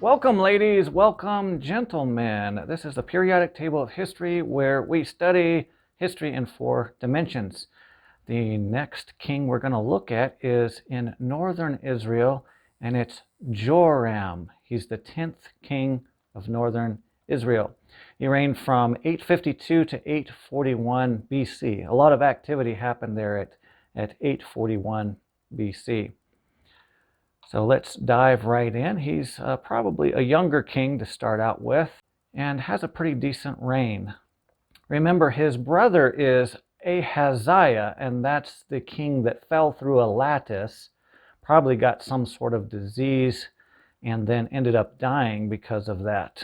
Welcome, ladies. Welcome, gentlemen. This is the periodic table of history where we study history in 4 dimensions. The next king we're going to look at is in northern Israel, and it's Joram. He's the 10th king of northern Israel. He reigned from 852 to 841 BC. A lot of activity happened there at 841 BC. So let's dive right in. He's probably a younger king to start out with and has a pretty decent reign. Remember, his brother is Ahaziah, and that's the king that fell through a lattice, probably got some sort of disease, and then ended up dying because of that.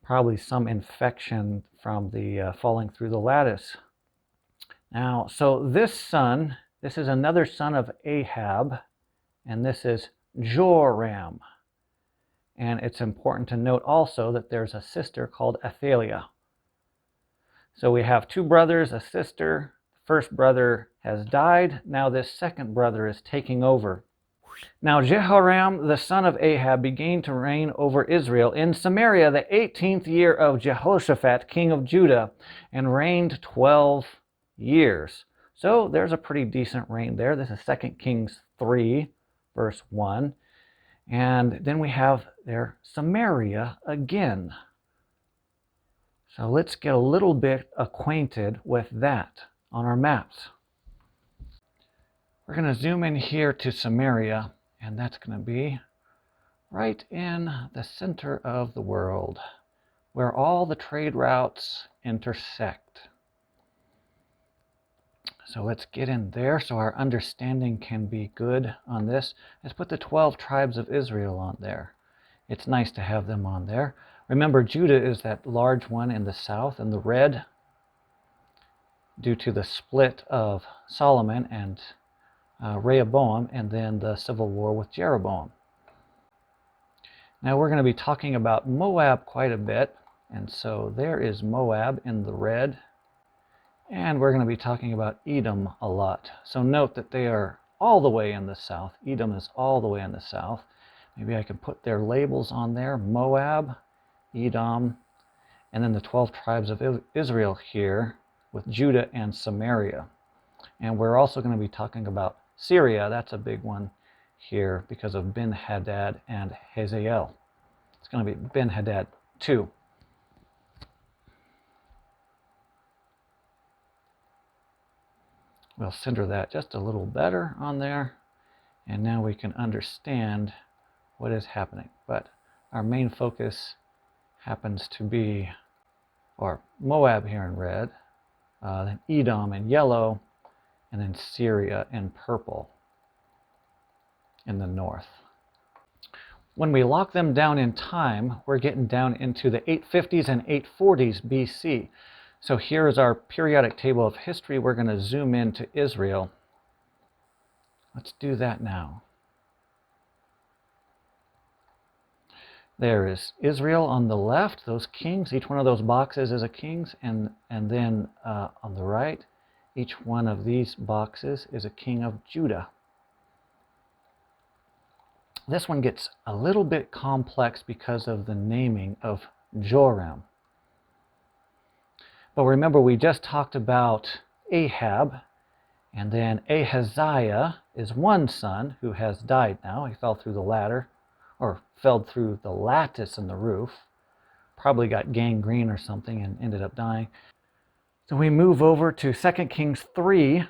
Probably some infection from the falling through the lattice. Now, so this is another son of Ahab, and this is Joram. And it's important to note also that there's a sister called Athaliah. So we have 2 brothers, a sister. The first brother has died. Now this second brother is taking over. Now Jehoram, the son of Ahab, began to reign over Israel in Samaria the 18th year of Jehoshaphat, king of Judah, and reigned 12 years. So there's a pretty decent reign there. This is 2 Kings 3. Verse 1, and then we have there Samaria again. So let's get a little bit acquainted with that on our maps. We're going to zoom in here to Samaria, and that's going to be right in the center of the world, where all the trade routes intersect. So let's get in there so our understanding can be good on this. Let's put the 12 tribes of Israel on there. It's nice to have them on there. Remember, Judah is that large one in the south in the red due to the split of Solomon and Rehoboam, and then the civil war with Jeroboam. Now we're going to be talking about Moab quite a bit, and so there is Moab in the red. And we're going to be talking about Edom a lot. So note that they are all the way in the south. Edom is all the way in the south. Maybe I can put their labels on there. Moab, Edom, and then the 12 tribes of Israel here with Judah and Samaria. And we're also going to be talking about Syria. That's a big one here because of Ben-Hadad and Hazael. It's going to be Ben-Hadad too. We'll center that just a little better on there, and now we can understand what is happening. But our main focus happens to be, or Moab here in red, then Edom in yellow, and then Syria in purple in the north. When we lock them down in time, we're getting down into the 850s and 840s BC. So here is our periodic table of history. We're going to zoom into Israel. Let's do that now. There is Israel on the left, those kings. Each one of those boxes is a king. And then on the right, each one of these boxes is a king of Judah. This one gets a little bit complex because of the naming of Joram. But remember, we just talked about Ahab, and then Ahaziah is one son who has died now. He fell through the ladder, or fell through the lattice in the roof. Probably got gangrene or something and ended up dying. So we move over to 2 Kings 3,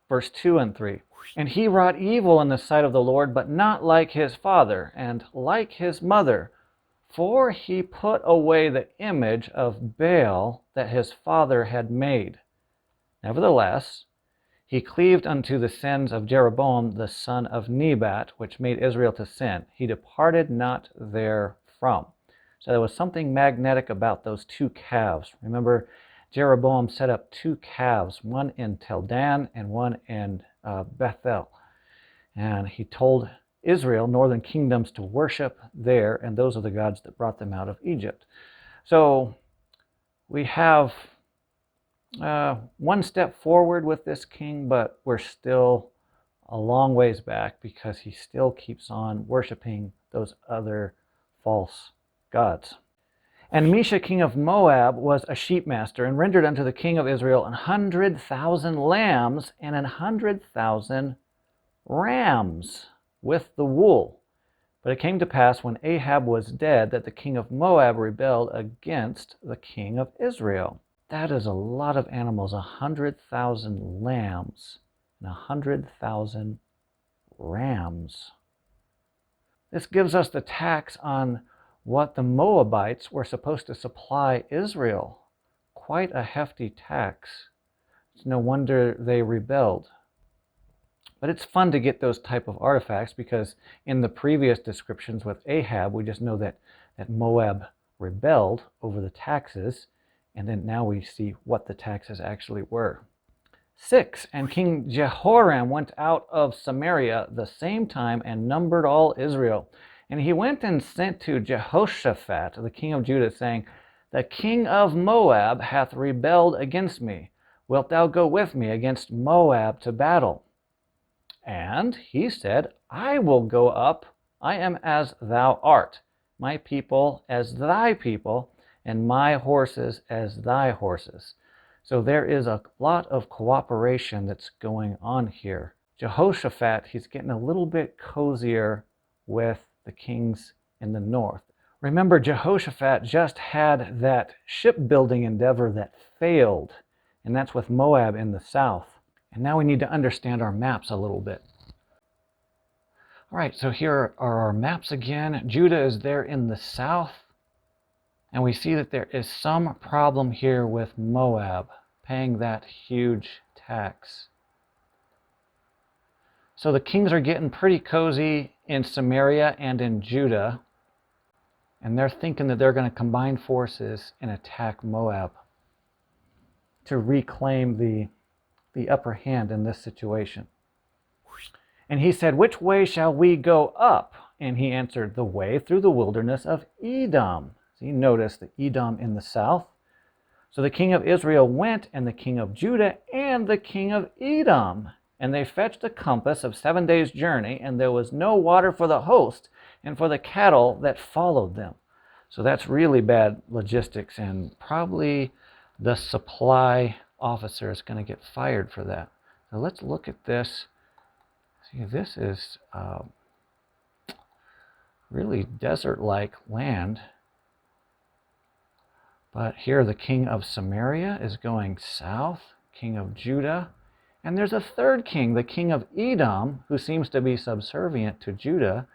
verse 2 and 3. And he wrought evil in the sight of the Lord, but not like his father, and like his mother. For he put away the image of Baal that his father had made. Nevertheless, he cleaved unto the sins of Jeroboam the son of Nebat, which made Israel to sin. He departed not therefrom. So there was something magnetic about those 2 calves. Remember, Jeroboam set up 2 calves, one in Tel Dan and one in Bethel. And he told Israel, northern kingdoms, to worship there, and those are the gods that brought them out of Egypt. So we have one step forward with this king, but we're still a long ways back because he still keeps on worshiping those other false gods. And Mesha, king of Moab, was a sheepmaster, and rendered unto the king of Israel 100,000 lambs and 100,000 rams with the wool. But it came to pass, when Ahab was dead, that the king of Moab rebelled against the king of Israel. That is a lot of animals, 100,000 lambs and 100,000 rams. This gives us the tax on what the Moabites were supposed to supply Israel. Quite a hefty tax. It's no wonder they rebelled. But it's fun to get those type of artifacts, because in the previous descriptions with Ahab, we just know that Moab rebelled over the taxes, and then now we see what the taxes actually were. 6, and King Jehoram went out of Samaria the same time and numbered all Israel. And he went and sent to Jehoshaphat, the king of Judah, saying, The king of Moab hath rebelled against me. Wilt thou go with me against Moab to battle? And he said, I will go up. I am as thou art, my people as thy people, and my horses as thy horses. So there is a lot of cooperation that's going on here. Jehoshaphat, he's getting a little bit cozier with the kings in the north. Remember, Jehoshaphat just had that shipbuilding endeavor that failed, and that's with Moab in the south. And now we need to understand our maps a little bit. All right, so here are our maps again. Judah is there in the south, and we see that there is some problem here with Moab paying that huge tax. So the kings are getting pretty cozy in Samaria and in Judah, and they're thinking that they're going to combine forces and attack Moab to reclaim the upper hand in this situation. And he said, Which way shall we go up? And he answered, The way through the wilderness of Edom. So you notice the Edom in the south. So the king of Israel went, and the king of Judah, and the king of Edom. And they fetched a compass of 7 days' journey, and there was no water for the host and for the cattle that followed them. So that's really bad logistics, and probably the supply officer is going to get fired for that. So let's look at this. See, this is really desert-like land. But here the king of Samaria is going south, king of Judah. And there's a third king, the king of Edom, who seems to be subservient to Judah.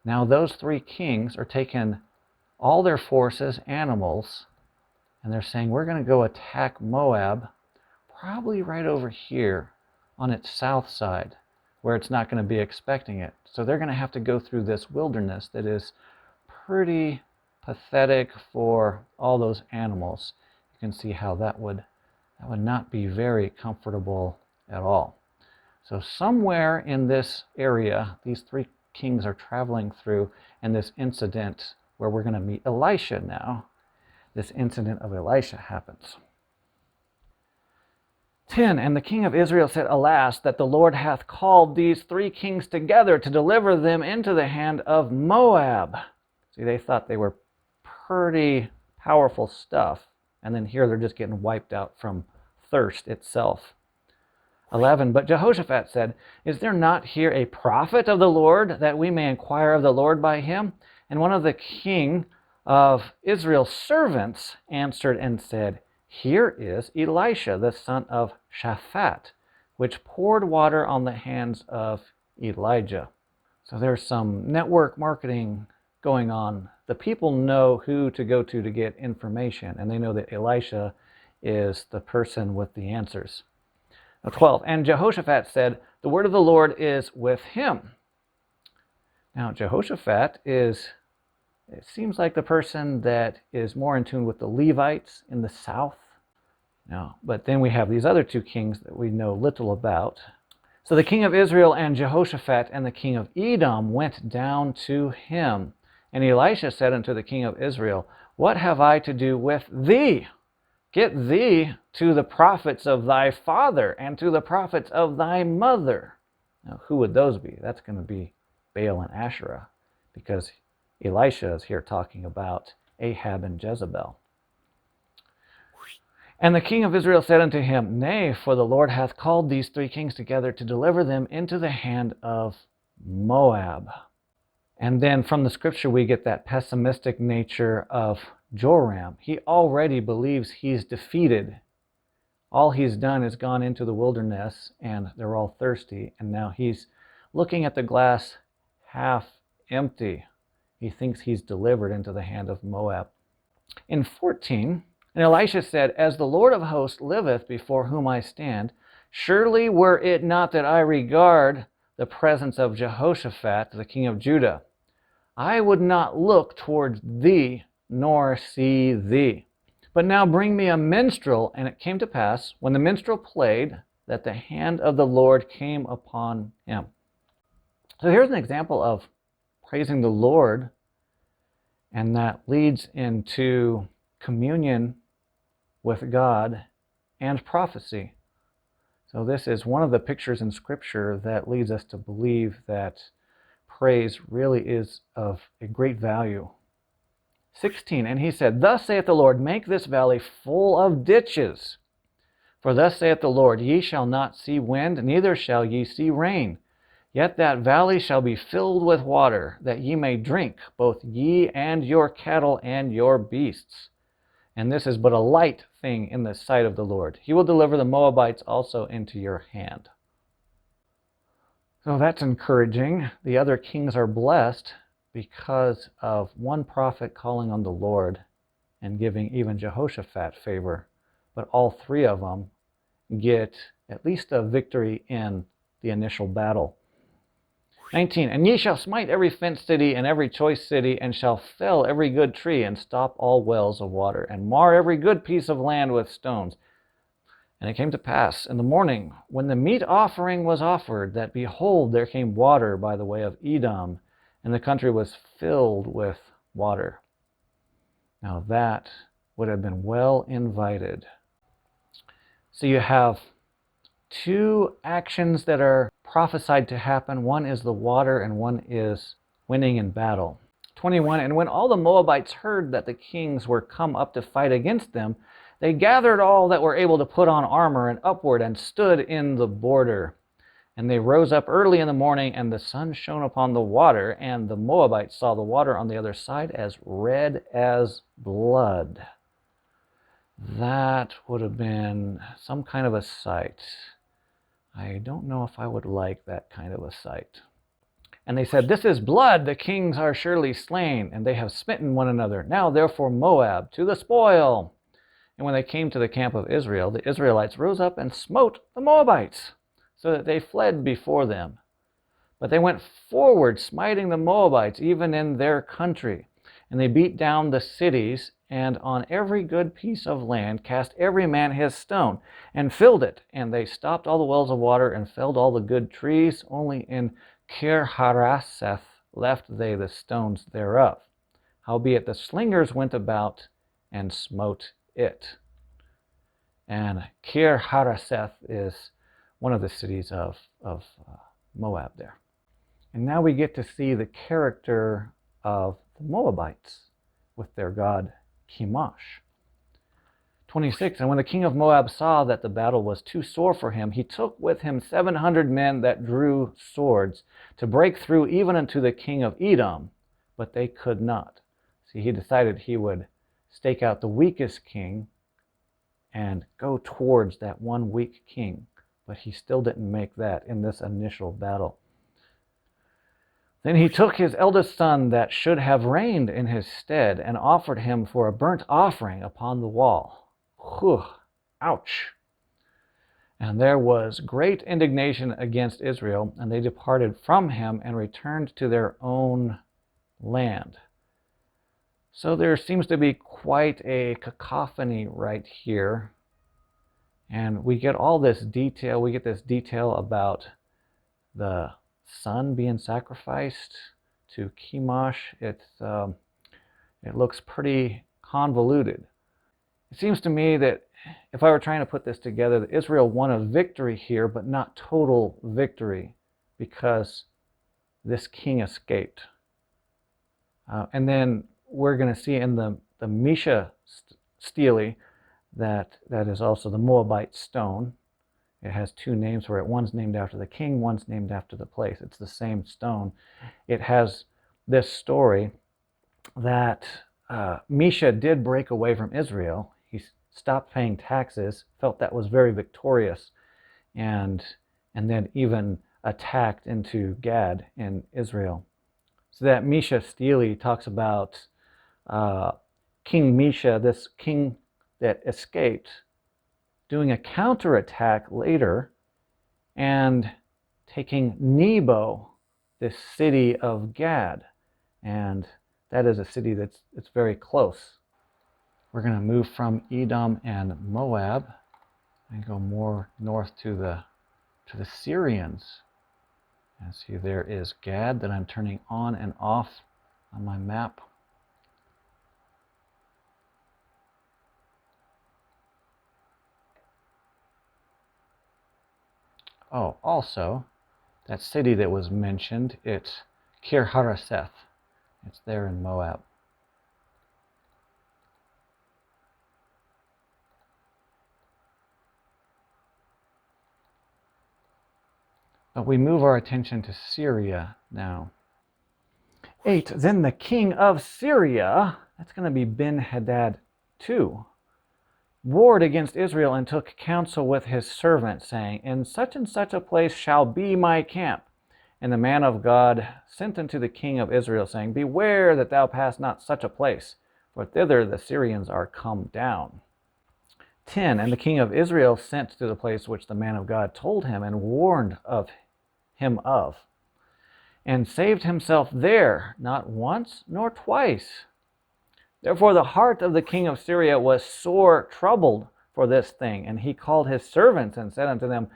Now those three kings are taking all their forces, animals, and they're saying, we're going to go attack Moab, probably right over here on its south side, where it's not going to be expecting it. So they're going to have to go through this wilderness that is pretty pathetic for all those animals. You can see how that would not be very comfortable at all. So somewhere in this area, these three kings are traveling through, and this incident where we're going to meet Elisha now, this incident of Elisha happens. 10, and the king of Israel said, Alas, that the Lord hath called these three kings together to deliver them into the hand of Moab. See, they thought they were pretty powerful stuff, and then here they're just getting wiped out from thirst itself. 11, but Jehoshaphat said, Is there not here a prophet of the Lord, that we may inquire of the Lord by him? And one of the king of Israel's servants answered and said, Here is Elisha, the son of Shaphat, which poured water on the hands of Elijah. So there's some network marketing going on. The people know who to go to get information, and they know that Elisha is the person with the answers. Now 12, and Jehoshaphat said, The word of the Lord is with him. Now Jehoshaphat it seems like the person that is more in tune with the Levites in the south. Now, but then we have these other two kings that we know little about. So the king of Israel and Jehoshaphat and the king of Edom went down to him. And Elisha said unto the king of Israel, What have I to do with thee? Get thee to the prophets of thy father and to the prophets of thy mother. Now, who would those be? That's going to be Baal and Asherah, because Elisha is here talking about Ahab and Jezebel. And the king of Israel said unto him, Nay, for the Lord hath called these 3 kings together to deliver them into the hand of Moab. And then from the scripture we get that pessimistic nature of Joram. He already believes he's defeated. All he's done is gone into the wilderness and they're all thirsty. And now he's looking at the glass half empty. He thinks he's delivered into the hand of Moab. In 14, and Elisha said, As the Lord of hosts liveth before whom I stand, surely were it not that I regard the presence of Jehoshaphat, the king of Judah, I would not look towards thee, nor see thee. But now bring me a minstrel. And it came to pass, when the minstrel played, that the hand of the Lord came upon him. So here's an example of praising the Lord, and that leads into communion with God and prophecy. So this is one of the pictures in Scripture that leads us to believe that praise really is of a great value. 16, and he said, Thus saith the Lord, make this valley full of ditches. For thus saith the Lord, Ye shall not see wind, neither shall ye see rain. Yet that valley shall be filled with water, that ye may drink, both ye and your cattle and your beasts. And this is but a light thing in the sight of the Lord. He will deliver the Moabites also into your hand. So that's encouraging. The other kings are blessed because of one prophet calling on the Lord and giving even Jehoshaphat favor. But all 3 of them get at least a victory in the initial battle. 19, and ye shall smite every fenced city and every choice city, and shall fell every good tree, and stop all wells of water, and mar every good piece of land with stones. And it came to pass in the morning, when the meat offering was offered, that behold, there came water by the way of Edom, and the country was filled with water. Now that would have been well invited. So you have 2 actions that are prophesied to happen. One is the water, and one is winning in battle. 21, and when all the Moabites heard that the kings were come up to fight against them, they gathered all that were able to put on armor, and upward, and stood in the border. And they rose up early in the morning, and the sun shone upon the water, and the Moabites saw the water on the other side as red as blood. That would have been some kind of a sight. I don't know if I would like that kind of a sight. And they said, This is blood, the kings are surely slain, and they have smitten one another. Now therefore Moab, to the spoil. And when they came to the camp of Israel, the Israelites rose up and smote the Moabites, so that they fled before them. But they went forward, smiting the Moabites, even in their country. And they beat down the cities, and on every good piece of land cast every man his stone, and filled it. And they stopped all the wells of water, and felled all the good trees. Only in Kir-Hareseth left they the stones thereof. Howbeit the slingers went about and smote it. And Kir-Hareseth is one of the cities of Moab there. And now we get to see the character of the Moabites with their god Chemosh. 26, and when the king of Moab saw that the battle was too sore for him, he took with him 700 men that drew swords to break through even unto the king of Edom, but they could not. See, he decided he would stake out the weakest king and go towards that one weak king, but he still didn't make that in this initial battle. Then he took his eldest son that should have reigned in his stead, and offered him for a burnt offering upon the wall. Whew, ouch. And there was great indignation against Israel, and they departed from him and returned to their own land. So there seems to be quite a cacophony right here. And we get all this detail. We get this detail about the son being sacrificed to Chemosh. It looks pretty convoluted. It seems to me that if I were trying to put this together, that Israel won a victory here, but not total victory, because this king escaped. And then we're going to see in the Mesha stele that is also the Moabite stone. It has two names for it. One's named after the king, one's named after the place. It's the same stone. It has this story that Mesha did break away from Israel. He stopped paying taxes, felt that was very victorious, and then even attacked into Gad in Israel. So that Mesha stele talks about King Mesha, this king that escaped, doing a counterattack later and taking Nebo, this city of Gad. And that is a city that's very close. We're going to move from Edom and Moab and go more north to the Syrians. And see, there is Gad that I'm turning on and off on my map. Oh, also, that city that was mentioned, it's Kir Hareseth. It's there in Moab. But we move our attention to Syria now. 8. Then the king of Syria, that's going to be Ben-Hadad II, warred against Israel and took counsel with his servants, saying, in such and such a place shall be my camp. And the man of God sent unto the king of Israel, saying, beware that thou pass not such a place, for thither the Syrians are come down. 10. And the king of Israel sent to the place which the man of God told him, and warned him of, and saved himself there, not once nor twice. Therefore the heart of the king of Syria was sore troubled for this thing, and he called his servants and said unto them,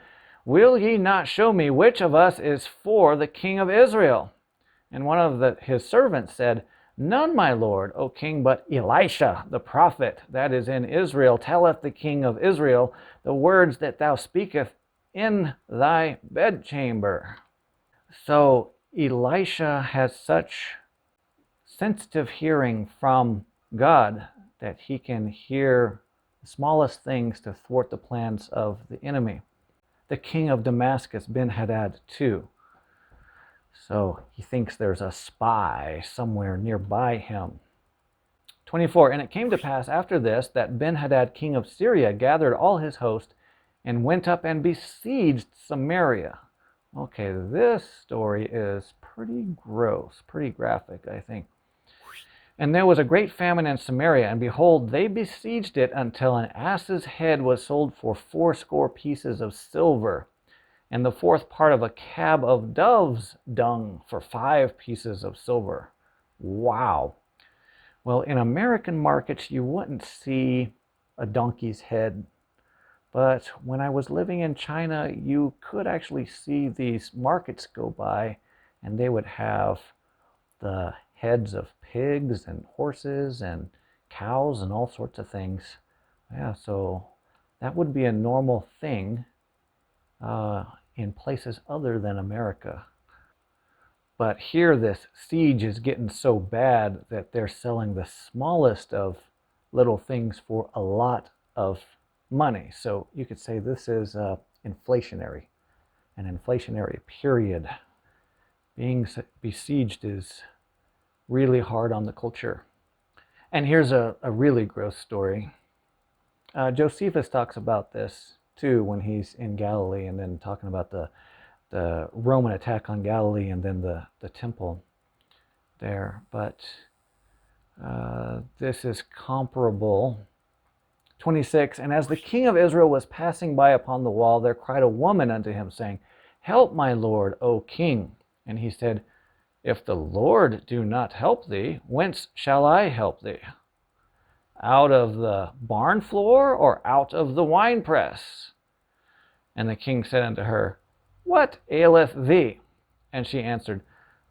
will ye not show me which of us is for the king of Israel? And one of his servants said, none, my lord, O king, but Elisha the prophet that is in Israel telleth the king of Israel the words that thou speakest in thy bedchamber. So Elisha has such sensitive hearing from God that he can hear the smallest things to thwart the plans of the enemy. The king of Damascus, Ben-Hadad II. So he thinks there's a spy somewhere nearby him. 24. And it came to pass after this that Ben-Hadad, king of Syria, gathered all his host and went up and besieged Samaria. Okay, this story is pretty gross, pretty graphic, I think. And there was a great famine in Samaria, and behold, they besieged it until an ass's head was sold for 80 pieces of silver, and the fourth part of a cab of dove's dung for 5 pieces of silver. Wow. Well, in American markets, you wouldn't see a donkey's head. But when I was living in China, you could actually see these markets go by, and they would have the heads of pigs and horses and cows and all sorts of things. Yeah, so that would be a normal thing in places other than America. But here this siege is getting so bad that they're selling the smallest of little things for a lot of money. So you could say this is inflationary, an inflationary period. Being besieged is really hard on the culture. And here's a really gross story. Josephus talks about this too when he's in Galilee, and then talking about the Roman attack on Galilee and then the temple there. But this is comparable. 26. And as the king of Israel was passing by upon the wall, there cried a woman unto him, saying, help, my lord, O king. And he said, if the Lord do not help thee, whence shall I help thee? Out of the barn floor, or out of the winepress? And the king said unto her, what aileth thee? And she answered,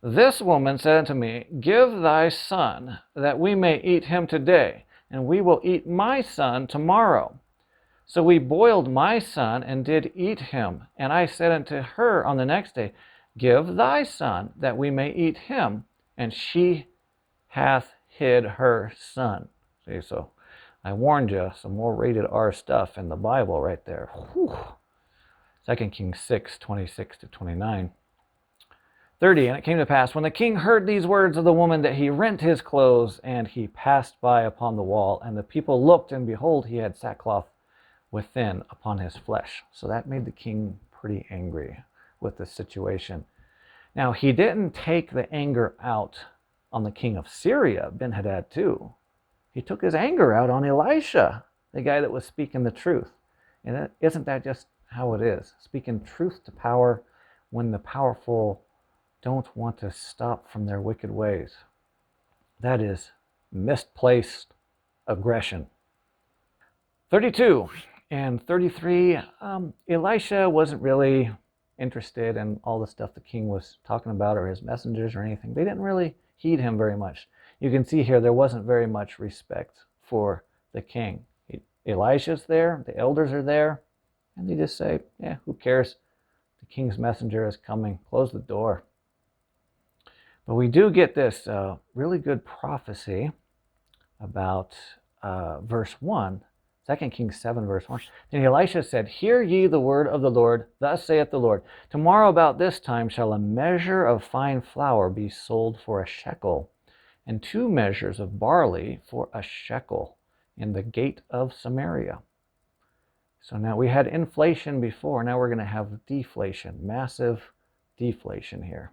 this woman said unto me, give thy son, that we may eat him today, and we will eat my son tomorrow. So we boiled my son, and did eat him. And I said unto her on the next day, give thy son, that we may eat him. And she hath hid her son. See, so I warned you, some more rated R stuff in the Bible right there. Whew. 2 Kings 6, 26 to 29. 30, and it came to pass, when the king heard these words of the woman, that he rent his clothes, and he passed by upon the wall. And the people looked, and behold, he had sackcloth within upon his flesh. So that made the king pretty angry with the situation. Now, he didn't take the anger out on the king of Syria, Ben-Hadad too. He took his anger out on Elisha, the guy that was speaking the truth. And isn't that just how it is? Speaking truth to power when the powerful don't want to stop from their wicked ways. That is misplaced aggression. 32 and 33, Elisha wasn't really interested in all the stuff the king was talking about or his messengers or anything. They didn't really heed him very much. You can see here there wasn't very much respect for the king. Elisha's there, the elders are there, and they just say, yeah, who cares? The king's messenger is coming. Close the door. But we do get this really good prophecy about verse 1, 2 Kings 7, verse 1. Then Elisha said, hear ye the word of the Lord, thus saith the Lord, tomorrow about this time shall a measure of fine flour be sold for a shekel, and 2 measures of barley for a shekel in the gate of Samaria. So now we had inflation before, now we're going to have deflation, massive deflation here.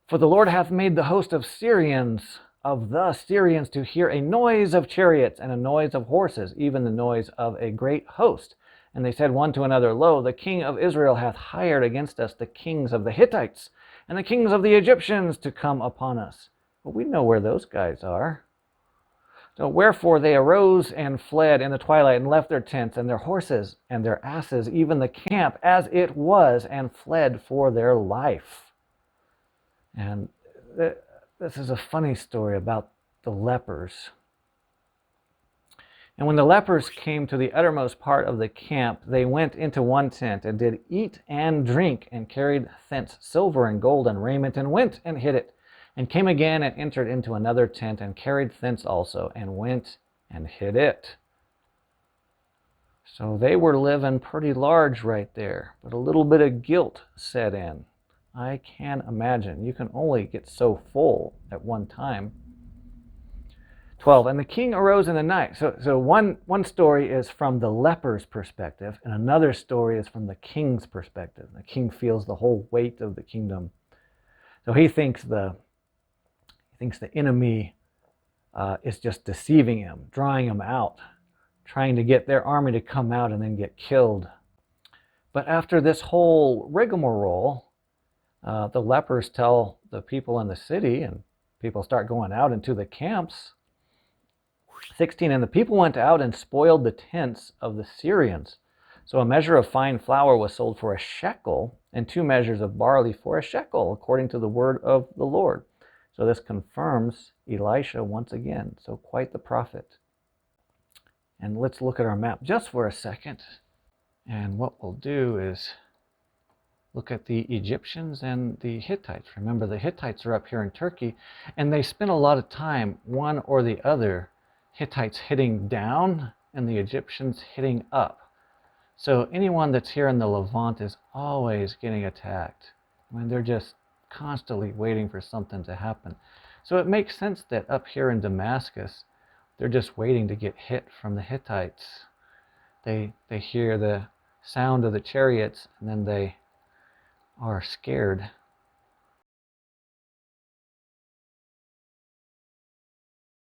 For the Lord hath made the host of the Syrians to hear a noise of chariots and a noise of horses, even the noise of a great host. And they said one to another, lo, the king of Israel hath hired against us the kings of the Hittites and the kings of the Egyptians to come upon us. But we know where those guys are. So wherefore they arose and fled in the twilight and left their tents and their horses and their asses, even the camp as it was, and fled for their life. And this is a funny story about the lepers. And when the lepers came to the uttermost part of the camp, they went into one tent and did eat and drink, and carried thence silver and gold and raiment, and went and hid it, and came again and entered into another tent, and carried thence also, and went and hid it. So they were living pretty large right there, but a little bit of guilt set in. I can imagine. You can only get so full at one time. 12, and the king arose in the night. So one story is from the leper's perspective, and another story is from the king's perspective. The king feels the whole weight of the kingdom. So he thinks the enemy is just deceiving him, drawing him out, trying to get their army to come out and then get killed. But after this whole rigmarole, the lepers tell the people in the city, and people start going out into the camps. 16, and the people went out and spoiled the tents of the Syrians. So a measure of fine flour was sold for a shekel, and 2 measures of barley for a shekel, according to the word of the Lord. So this confirms Elisha once again. So quite the prophet. And let's look at our map just for a second. And what we'll do is look at the Egyptians and the Hittites. Remember, the Hittites are up here in Turkey, and they spent a lot of time, one or the other, Hittites hitting down and the Egyptians hitting up. So anyone that's here in the Levant is always getting attacked. I mean, they're just constantly waiting for something to happen. So it makes sense that up here in Damascus, they're just waiting to get hit from the Hittites. They hear the sound of the chariots, and then they are scared